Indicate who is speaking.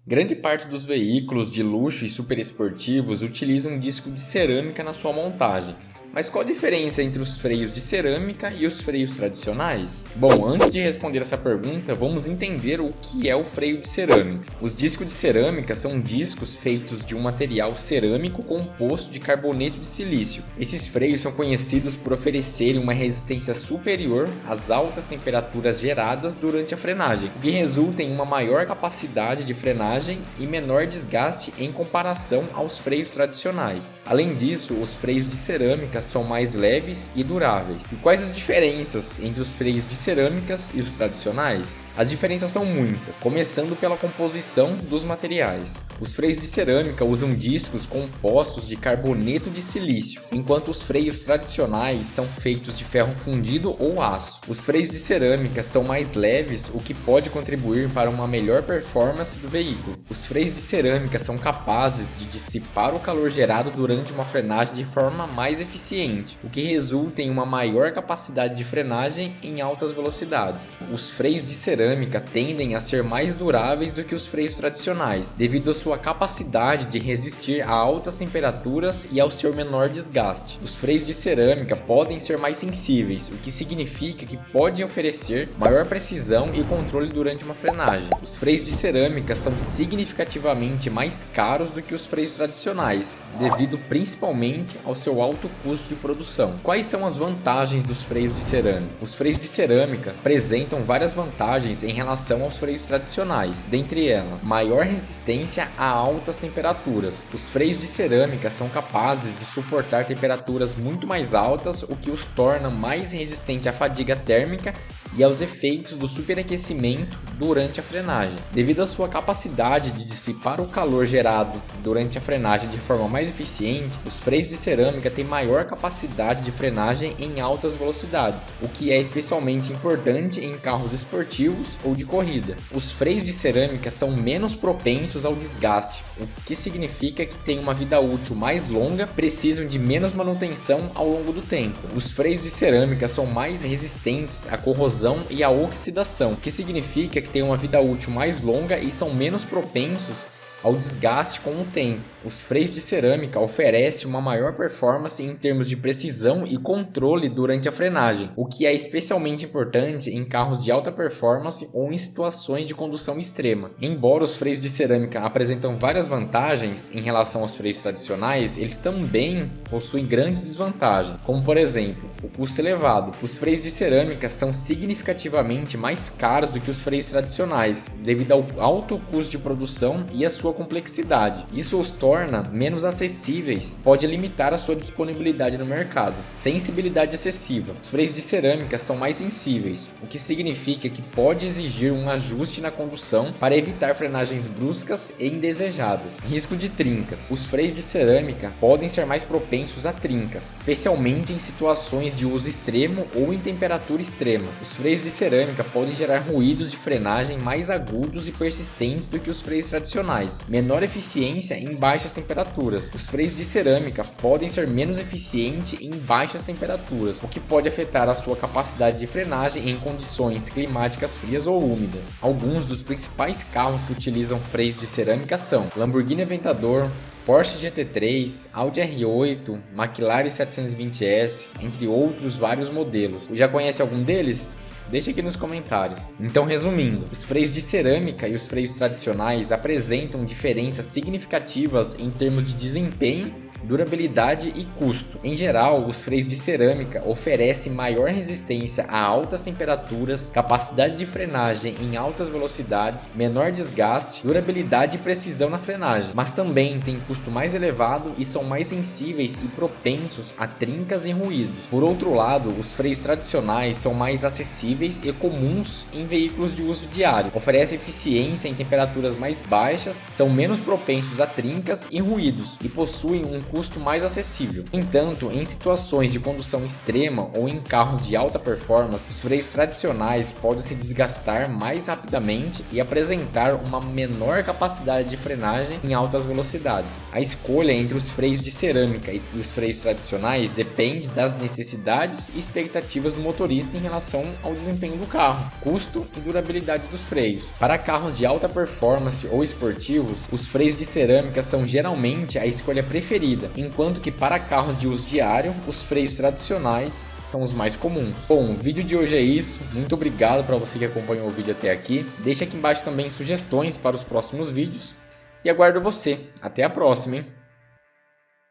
Speaker 1: Grande parte dos veículos de luxo e superesportivos utilizam um disco de cerâmica na sua montagem. Mas qual a diferença entre os freios de cerâmica e os freios tradicionais? Bom, antes de responder essa pergunta, vamos entender o que é o freio de cerâmica. Os discos de cerâmica são discos feitos de um material cerâmico composto de carboneto de silício. Esses freios são conhecidos por oferecerem uma resistência superior às altas temperaturas geradas durante a frenagem, o que resulta em uma maior capacidade de frenagem e menor desgaste em comparação aos freios tradicionais. Além disso, os freios de cerâmica são mais leves e duráveis. E quais as diferenças entre os freios de cerâmicas e os tradicionais? As diferenças são muitas, começando pela composição dos materiais. Os freios de cerâmica usam discos compostos de carboneto de silício, enquanto os freios tradicionais são feitos de ferro fundido ou aço. Os freios de cerâmica são mais leves, o que pode contribuir para uma melhor performance do veículo. Os freios de cerâmica são capazes de dissipar o calor gerado durante uma frenagem de forma mais eficiente, o que resulta em uma maior capacidade de frenagem em altas velocidades. Os freios de cerâmica tendem a ser mais duráveis do que os freios tradicionais, devido à sua capacidade de resistir a altas temperaturas e ao seu menor desgaste. Os freios de cerâmica podem ser mais sensíveis, o que significa que podem oferecer maior precisão e controle durante uma frenagem. Os freios de cerâmica são significativamente mais caros do que os freios tradicionais, devido principalmente ao seu alto custo de produção. Quais são as vantagens dos freios de cerâmica? Os freios de cerâmica apresentam várias vantagens em relação aos freios tradicionais, dentre elas, maior resistência a altas temperaturas. Os freios de cerâmica são capazes de suportar temperaturas muito mais altas, o que os torna mais resistentes à fadiga térmica e aos efeitos do superaquecimento durante a frenagem. Devido à sua capacidade de dissipar o calor gerado durante a frenagem de forma mais eficiente, os freios de cerâmica têm maior capacidade de frenagem em altas velocidades, o que é especialmente importante em carros esportivos ou de corrida. Os freios de cerâmica são menos propensos ao desgaste, o que significa que têm uma vida útil mais longa, precisam de menos manutenção ao longo do tempo. Os freios de cerâmica são mais resistentes à corrosão e à oxidação, o que significa que têm uma vida útil mais longa e são menos propensos ao desgaste com o tempo. Os freios de cerâmica oferecem uma maior performance em termos de precisão e controle durante a frenagem, o que é especialmente importante em carros de alta performance ou em situações de condução extrema. Embora os freios de cerâmica apresentam várias vantagens em relação aos freios tradicionais, eles também possuem grandes desvantagens, como por exemplo, o custo elevado. Os freios de cerâmica são significativamente mais caros do que os freios tradicionais, devido ao alto custo de produção e a sua complexidade. Isso os torna menos acessíveis, pode limitar a sua disponibilidade no mercado. Sensibilidade excessiva. Os freios de cerâmica são mais sensíveis, o que significa que pode exigir um ajuste na condução para evitar frenagens bruscas e indesejadas. Risco de trincas. Os freios de cerâmica podem ser mais propensos a trincas, especialmente em situações de uso extremo ou em temperatura extrema. Os freios de cerâmica podem gerar ruídos de frenagem mais agudos e persistentes do que os freios tradicionais. Menor eficiência em baixas temperaturas. Os freios de cerâmica podem ser menos eficientes em baixas temperaturas, o que pode afetar a sua capacidade de frenagem em condições climáticas frias ou úmidas. Alguns dos principais carros que utilizam freios de cerâmica são Lamborghini Aventador, Porsche GT3, Audi R8, McLaren 720S, entre outros vários modelos. Já conhece algum deles? Deixe aqui nos comentários. Então, resumindo, os freios de cerâmica e os freios tradicionais apresentam diferenças significativas em termos de desempenho, durabilidade e custo. Em geral, os freios de cerâmica oferecem maior resistência a altas temperaturas, capacidade de frenagem em altas velocidades, menor desgaste, durabilidade e precisão na frenagem, mas também têm custo mais elevado e são mais sensíveis e propensos a trincas e ruídos. Por outro lado, os freios tradicionais são mais acessíveis e comuns em veículos de uso diário, oferecem eficiência em temperaturas mais baixas, são menos propensos a trincas e ruídos e possuem um custo mais acessível. No entanto, em situações de condução extrema ou em carros de alta performance, os freios tradicionais podem se desgastar mais rapidamente e apresentar uma menor capacidade de frenagem em altas velocidades. A escolha entre os freios de cerâmica e os freios tradicionais depende das necessidades e expectativas do motorista em relação ao desempenho do carro, custo e durabilidade dos freios. Para carros de alta performance ou esportivos, os freios de cerâmica são geralmente a escolha preferida, enquanto que para carros de uso diário, os freios tradicionais são os mais comuns. Bom, o vídeo de hoje é isso. Muito obrigado para você que acompanhou o vídeo até aqui. Deixe aqui embaixo também sugestões para os próximos vídeos. E aguardo você. Até a próxima, hein?